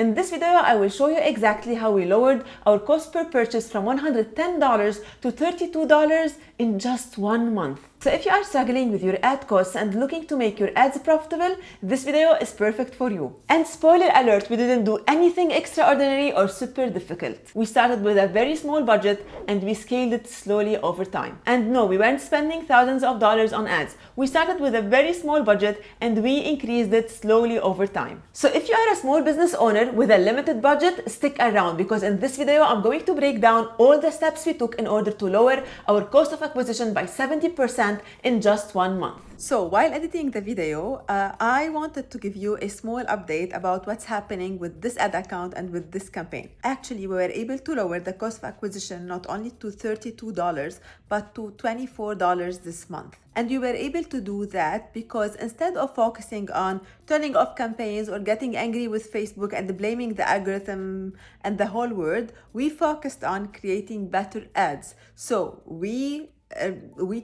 In this video, I will show you exactly how we lowered our cost per purchase from $110 to $32 in just 1 month. So if you are struggling with your ad costs and looking to make your ads profitable, this video is perfect for you. And spoiler alert, we didn't do anything extraordinary or super difficult. We started with a very small budget and we scaled it slowly over time. And no, we weren't spending thousands of dollars on ads. We started with a very small budget and we increased it slowly over time. So if you are a small business owner with a limited budget, stick around, because in this video, I'm going to break down all the steps we took in order to lower our cost of acquisition by 70% in just 1 month. So while editing the video, I wanted to give you a small update about what's happening with this ad account and with this campaign. Actually, we were able to lower the cost of acquisition not only to $32, but to $24 this month. And we were able to do that because instead of focusing on turning off campaigns or getting angry with Facebook and blaming the algorithm and the whole world, we focused on creating better ads. So we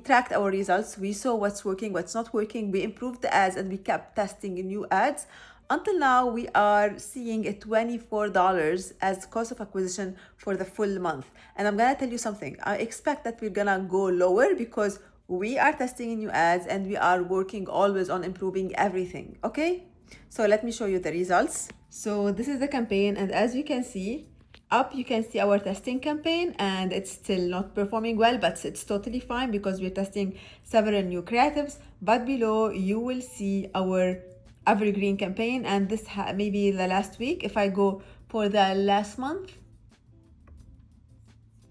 tracked our results, we saw what's working, what's not working, we improved the ads, and we kept testing new ads. Until now, we are seeing a $24 as cost of acquisition for the full month. And I'm gonna tell you something, I expect that we're gonna go lower because we are testing new ads and we are working always on improving everything, okay? So let me show you the results. So this is the campaign, and as you can see, up you can see our testing campaign, and it's still not performing well, but it's totally fine because we're testing several new creatives. But below you will see our evergreen campaign, and this maybe the last week. If I go for the last month,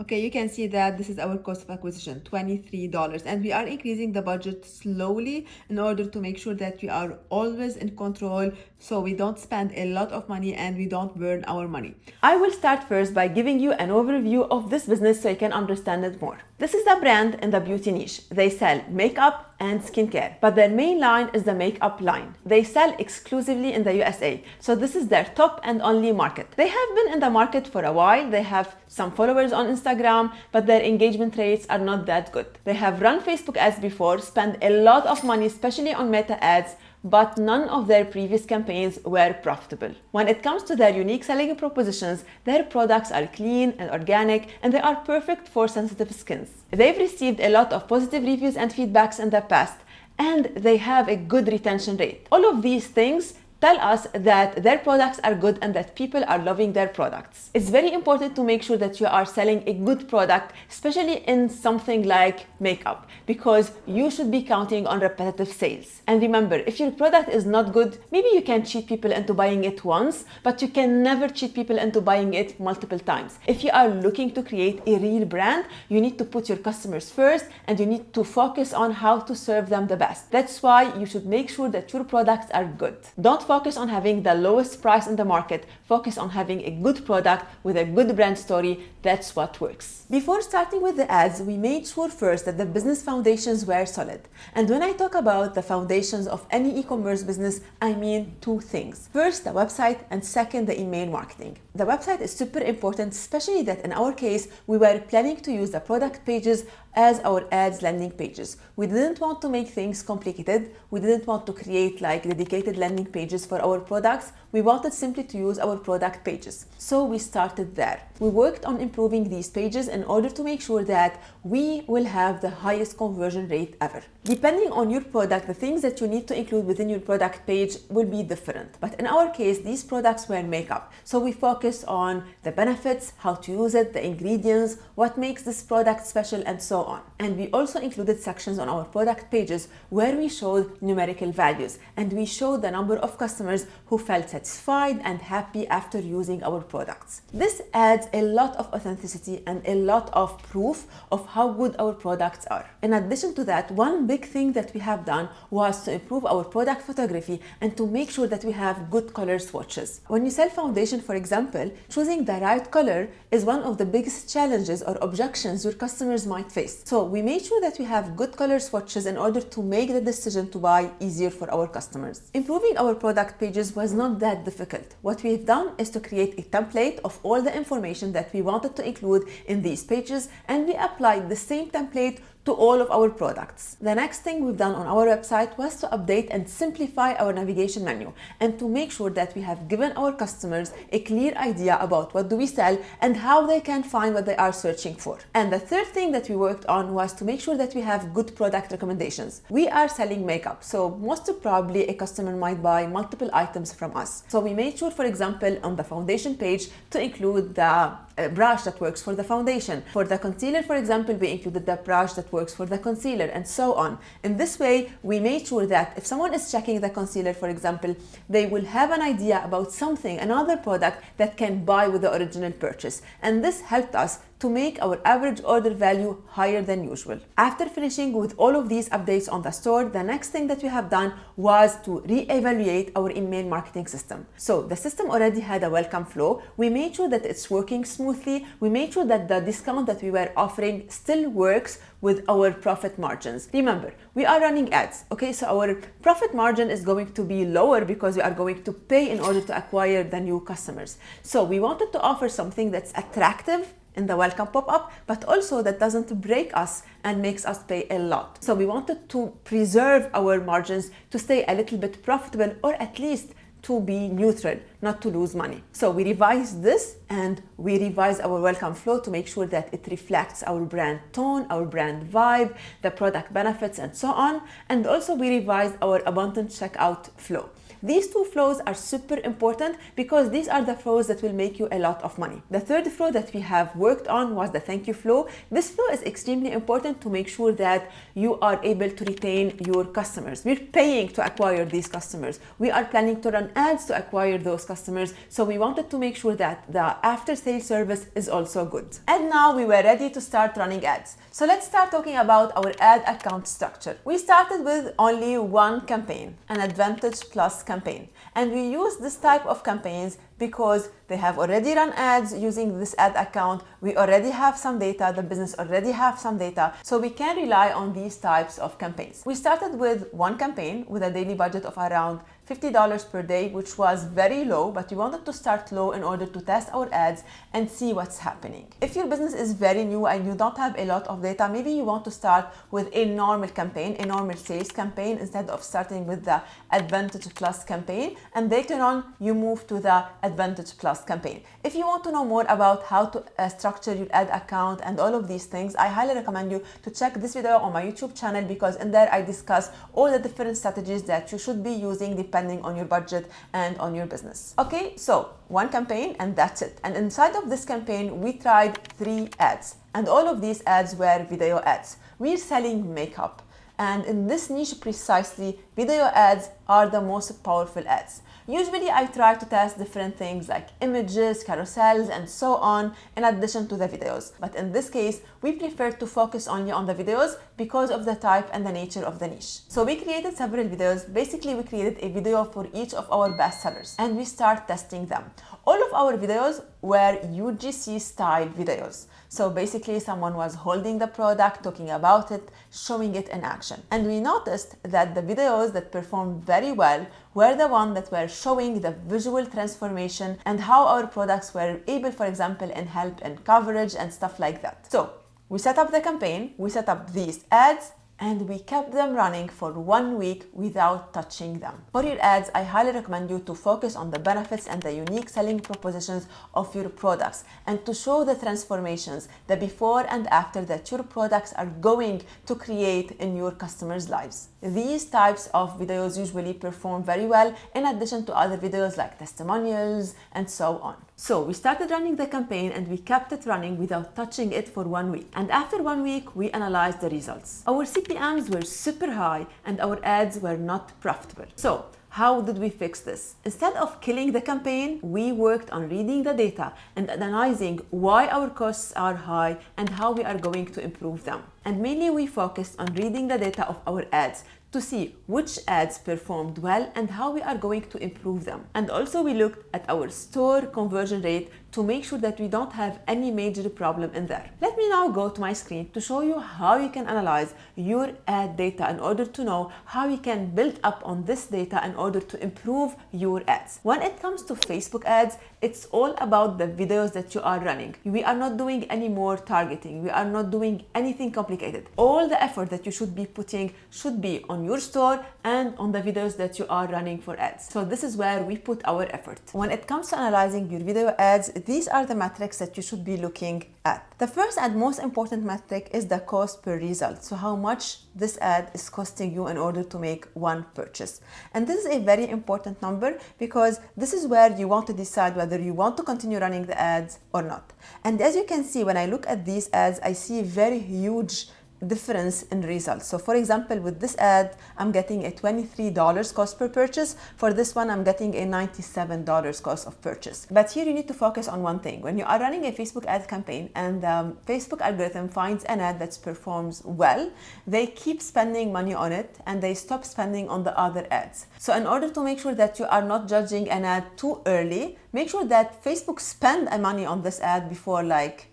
okay, you can see that this is our cost of acquisition, $23, and we are increasing the budget slowly in order to make sure that we are always in control, so we don't spend a lot of money and we don't burn our money. I will start first by giving you an overview of this business so you can understand it more. This is a brand in the beauty niche. They sell makeup and skincare, but their main line is the makeup line. They sell exclusively in the USA, so this is their top and only market. They have been in the market for a while. They have some followers on Instagram, but their engagement rates are not that good. They have run Facebook ads before, spent a lot of money, especially on meta ads, but none of their previous campaigns were profitable. When it comes to their unique selling propositions, their products are clean and organic, and they are perfect for sensitive skins. They've received a lot of positive reviews and feedbacks in the past, and they have a good retention rate. All of these things tell us that their products are good and that people are loving their products. It's very important to make sure that you are selling a good product, especially in something like makeup, because you should be counting on repetitive sales. And remember, if your product is not good, maybe you can cheat people into buying it once, but you can never cheat people into buying it multiple times. If you are looking to create a real brand, you need to put your customers first and you need to focus on how to serve them the best. That's why you should make sure that your products are good. Don't focus on having the lowest price in the market. Focus on having a good product with a good brand story. That's what works. Before starting with the ads, we made sure first that the business foundations were solid. And when I talk about the foundations of any e-commerce business, I mean two things. First, the website, and second, the email marketing. The website is super important, especially that in our case, we were planning to use the product pages as our ads landing pages. We didn't want to make things complicated. We didn't want to create like dedicated landing pages for our products. We wanted simply to use our product pages. So we started there. We worked on improving these pages in order to make sure that we will have the highest conversion rate ever. Depending on your product, the things that you need to include within your product page will be different. But in our case, these products were makeup. So we focused on the benefits, how to use it, the ingredients, what makes this product special, and so on. And we also included sections on our product pages where we showed numerical values, and we showed the number of customers who felt satisfied and happy after using our products. This adds a lot of authenticity and a lot of proof of how good our products are. In addition to that, one big thing that we have done was to improve our product photography and to make sure that we have good color swatches. When you sell foundation, for example, choosing the right color is one of the biggest challenges or objections your customers might face. So we made sure that we have good color swatches in order to make the decision to buy easier for our customers. Improving our product pages was not that difficult. What we've done is to create a template of all the information that we wanted to include in these pages, and we applied the same template to all of our products. The next thing we've done on our website was to update and simplify our navigation menu and to make sure that we have given our customers a clear idea about what do we sell and how they can find what they are searching for. And the third thing that we worked on was to make sure that we have good product recommendations. We are selling makeup, so most probably a customer might buy multiple items from us. So we made sure, for example, on the foundation page to include the brush that works for the foundation. For the concealer, for example, we included the brush that works for the concealer, and so on. In this way, we made sure that if someone is checking the concealer, for example, they will have an idea about something, another product that can buy with the original purchase. And this helped us to make our average order value higher than usual. After finishing with all of these updates on the store, the next thing that we have done was to re-evaluate our email marketing system. So the system already had a welcome flow. We made sure that it's working smoothly. We made sure that the discount that we were offering still works with our profit margins. Remember, we are running ads, okay? So our profit margin is going to be lower because we are going to pay in order to acquire the new customers. So we wanted to offer something that's attractive in the welcome pop-up, but also that doesn't break us and makes us pay a lot. So we wanted to preserve our margins to stay a little bit profitable, or at least to be neutral, not to lose money. So we revised this and we revised our welcome flow to make sure that it reflects our brand tone, our brand vibe, the product benefits, and so on. And also we revised our abundant checkout flow. These two flows are super important because these are the flows that will make you a lot of money. The third flow that we have worked on was the thank you flow. This flow is extremely important to make sure that you are able to retain your customers. We're paying to acquire these customers. We are planning to run ads to acquire those customers. So we wanted to make sure that the after-sale service is also good. And now we were ready to start running ads. So let's start talking about our ad account structure. We started with only one campaign, an Advantage Plus campaign. And we use this type of campaigns because they have already run ads using this ad account. We already have some data, the business already have some data, so we can rely on these types of campaigns. We started with one campaign with a daily budget of around $50 per day, which was very low, but we wanted to start low in order to test our ads and see what's happening. If your business is very new and you don't have a lot of data, maybe you want to start with a normal campaign, a normal sales campaign, instead of starting with the Advantage Plus campaign, and later on you move to the Advantage Plus campaign. If you want to know more about how to structure your ad account and all of these things, I highly recommend you to check this video on my YouTube channel, because in there I discuss all the different strategies that you should be using depending on your budget and on your business. Okay, so one campaign and that's it. And inside of this campaign, we tried 3 ads, and all of these ads were video ads. We're selling makeup, and in this niche precisely, video ads are the most powerful ads. Usually I try to test different things like images, carousels, and so on in addition to the videos. But in this case, we prefer to focus only on the videos because of the type and the nature of the niche. So we created several videos. Basically, we created a video for each of our best sellers and we start testing them. All of our videos were UGC style videos. So basically someone was holding the product, talking about it, showing it in action. And we noticed that the videos that performed very well were the ones that were showing the visual transformation and how our products were able, for example, in help and coverage and stuff like that. So we set up the campaign, we set up these ads, and we kept them running for 1 week without touching them. For your ads, I highly recommend you to focus on the benefits and the unique selling propositions of your products and to show the transformations, the before and after that your products are going to create in your customers' lives. These types of videos usually perform very well in addition to other videos like testimonials and so on. So we started running the campaign and we kept it running without touching it for 1 week. And after 1 week, we analyzed the results. Our CPMs were super high and our ads were not profitable. So how did we fix this? Instead of killing the campaign, we worked on reading the data and analyzing why our costs are high and how we are going to improve them. And mainly we focused on reading the data of our ads to see which ads performed well and how we are going to improve them. And also we looked at our store conversion rate to make sure that we don't have any major problem in there. Let me now go to my screen to show you how you can analyze your ad data in order to know how you can build up on this data in order to improve your ads. When it comes to Facebook ads, it's all about the videos that you are running. We are not doing any more targeting. We are not doing anything complicated. All the effort that you should be putting should be on your store and on the videos that you are running for ads. So this is where we put our effort. When it comes to analyzing your video ads, these are the metrics that you should be looking at. The first and most important metric is the cost per result. So how much this ad is costing you in order to make one purchase. And this is a very important number because this is where you want to decide whether you want to continue running the ads or not. And as you can see, when I look at these ads, I see very huge difference in results. So for example, with this ad, I'm getting a $23 cost per purchase. For this one, I'm getting a $97 cost of purchase. But here you need to focus on one thing. When you are running a Facebook ad campaign and the Facebook algorithm finds an ad that performs well, they keep spending money on it and they stop spending on the other ads. So in order to make sure that you are not judging an ad too early, make sure that Facebook spend money on this ad before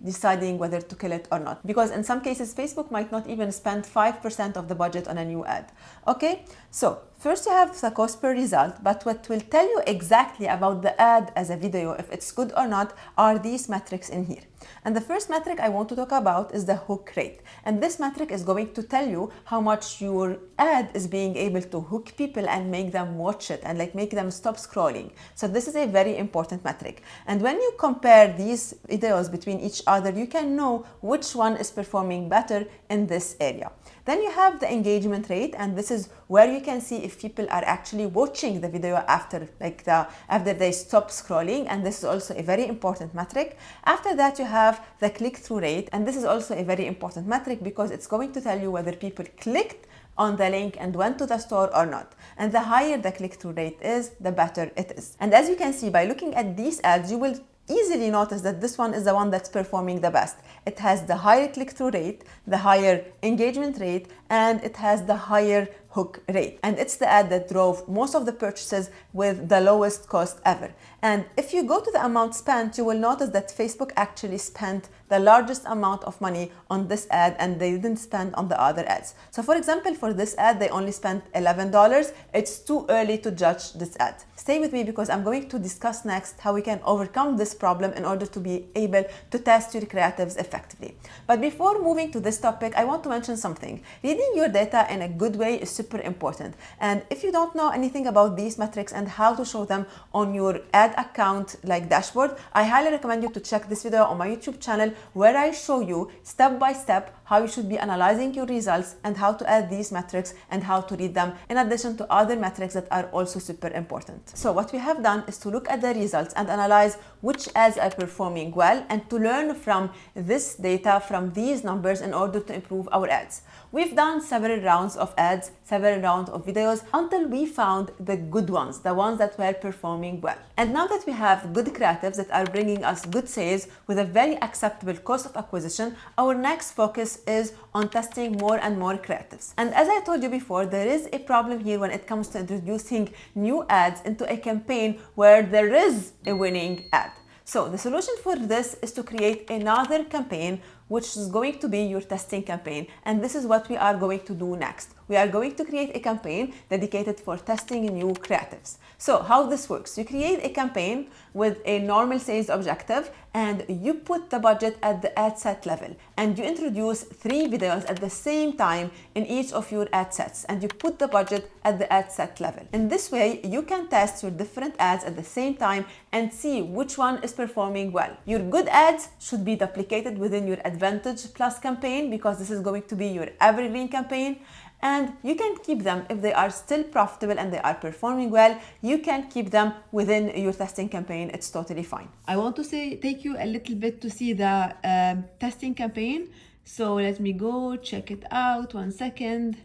deciding whether to kill it or not. Because in some cases, Facebook might not even spend 5% of the budget on a new ad. Okay, so first you have the cost per result, but what will tell you exactly about the ad as a video, if it's good or not, are these metrics in here. And the first metric I want to talk about is the hook rate. And this metric is going to tell you how much your ad is being able to hook people and make them watch it and make them stop scrolling. So this is a very important metric. And when you compare these videos between each other, you can know which one is performing better in this area. Then you have the engagement rate, and this is where you can see if people are actually watching the video after they stop scrolling, and this is also a very important metric. After that, you have the click-through rate, and this is also a very important metric because it's going to tell you whether people clicked on the link and went to the store or not. And the higher the click-through rate is, the better it is. And as you can see, by looking at these ads, you will easily notice that this one is the one that's performing the best. It has the higher click-through rate, the higher engagement rate, and it has the higher hook rate. And it's the ad that drove most of the purchases with the lowest cost ever. And if you go to the amount spent, you will notice that Facebook actually spent the largest amount of money on this ad and they didn't spend on the other ads. So for example, for this ad, they only spent $11. It's too early to judge this ad. Stay with me because I'm going to discuss next how we can overcome this problem in order to be able to test your creatives effectively. But before moving to this topic, I want to mention something. Reading your data in a good way is super important. And if you don't know anything about these metrics and how to show them on your ad account dashboard, I highly recommend you to check this video on my YouTube channel where I show you step by step how you should be analyzing your results and how to add these metrics and how to read them in addition to other metrics that are also super important. So what we have done is to look at the results and analyze which ads are performing well and to learn from this data, from these numbers in order to improve our ads. We've done several rounds of ads, several rounds of videos until we found the good ones, the ones that were performing well. And now that we have good creatives that are bringing us good sales with a very acceptable cost of acquisition, our next focus is on testing more and more creatives. And as I told you before, there is a problem here when it comes to introducing new ads into a campaign where there is a winning ad. So the solution for this is to create another campaign which is going to be your testing campaign. And this is what we are going to do next. We are going to create a campaign dedicated for testing new creatives. So how this works, you create a campaign with a normal sales objective and you put the budget at the ad set level and you introduce 3 videos at the same time in each of your ad sets and you put the budget at the ad set level. In this way, you can test your different ads at the same time and see which one is performing well. Your good ads should be duplicated within your Advantage Plus campaign because this is going to be your evergreen campaign. And you can keep them if they are still profitable and they are performing well. You can keep them within your testing campaign. It's totally fine. I want to take you a little bit to see the testing campaign. So let me go check it out. 1 second.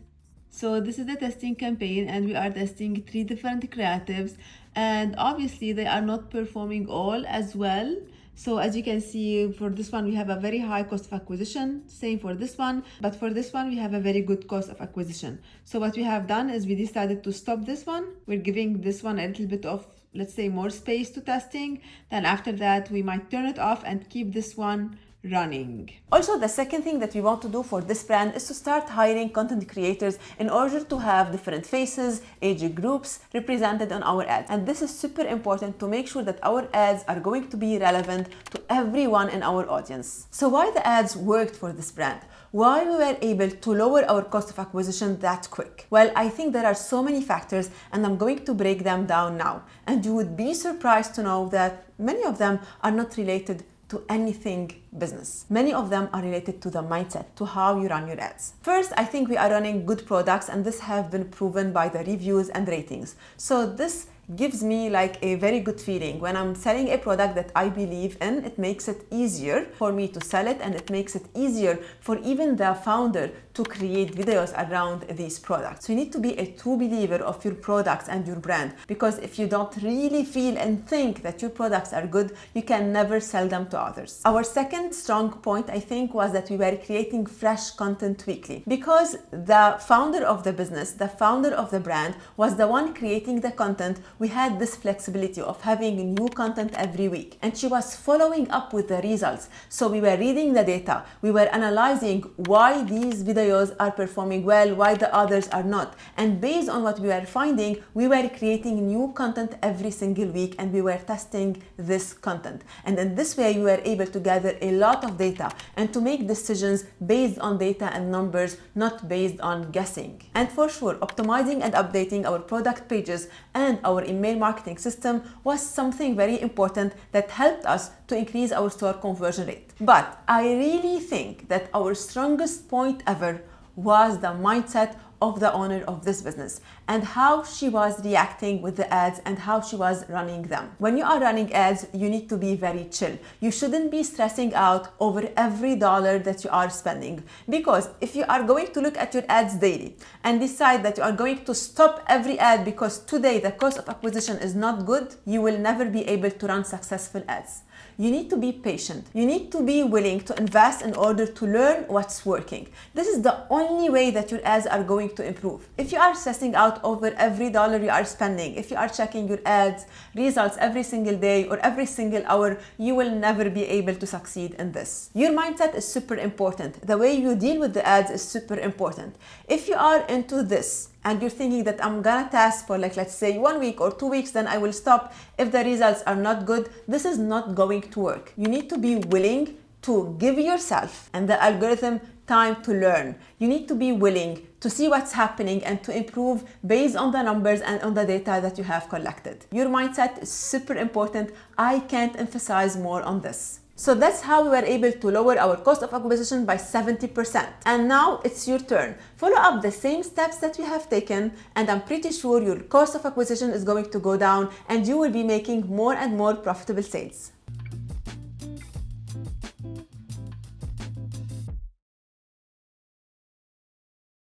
So this is the testing campaign and we are testing 3 different creatives and obviously they are not performing all as well. So as you can see, for this one, we have a very high cost of acquisition, same for this one, but for this one, we have a very good cost of acquisition. So what we have done is we decided to stop this one. We're giving this one a little bit of let's say, more space to testing, then after that, we might turn it off and keep this one running. Also, the second thing that we want to do for this brand is to start hiring content creators in order to have different faces, age groups represented on our ads. And this is super important to make sure that our ads are going to be relevant to everyone in our audience. So why the ads worked for this brand? Why we were able to lower our cost of acquisition that quick? Well, I think there are so many factors, and I'm going to break them down now. And you would be surprised to know that many of them are not related to anything business. Many of them are related to the mindset, to how you run your ads. First, I think we are running good products, and this have been proven by the reviews and ratings. So this gives me like a very good feeling. When I'm selling a product that I believe in, it makes it easier for me to sell it, and it makes it easier for even the founder to create videos around these products. So you need to be a true believer of your products and your brand, because if you don't really feel and think that your products are good, you can never sell them to others. Our second strong point, I think, was that we were creating fresh content weekly, because the founder of the business, the founder of the brand, was the one creating the content. We had this flexibility of having new content every week, and she was following up with the results. So we were reading the data, we were analyzing why these videos are performing well, why the others are not, and based on what we were finding, we were creating new content every single week, and we were testing this content. And in this way, we were able to gather a lot of data and to make decisions based on data and numbers, not based on guessing. And for sure, optimizing and updating our product pages and our email marketing system was something very important that helped us to increase our store conversion rate. But I really think that our strongest point ever was the mindset of the owner of this business and how she was reacting with the ads and how she was running them. When you are running ads, you need to be very chill. You shouldn't be stressing out over every dollar that you are spending, because if you are going to look at your ads daily and decide that you are going to stop every ad because today the cost of acquisition is not good, you will never be able to run successful ads. You need to be patient. You need to be willing to invest in order to learn what's working. This is the only way that your ads are going to improve. If you are stressing out over every dollar you are spending, if you are checking your ads results every single day or every single hour, you will never be able to succeed in this. Your mindset is super important. The way you deal with the ads is super important. If you are into this and you're thinking that I'm gonna test for let's say 1 week or 2 weeks, then I will stop if the results are not good, this is not going to work. You need to be willing to give yourself and the algorithm time to learn. You need to be willing to see what's happening and to improve based on the numbers and on the data that you have collected. Your mindset is super important. I can't emphasize more on this. So that's how we were able to lower our cost of acquisition by 70%. And now it's your turn. Follow up the same steps that we have taken, and I'm pretty sure your cost of acquisition is going to go down and you will be making more and more profitable sales.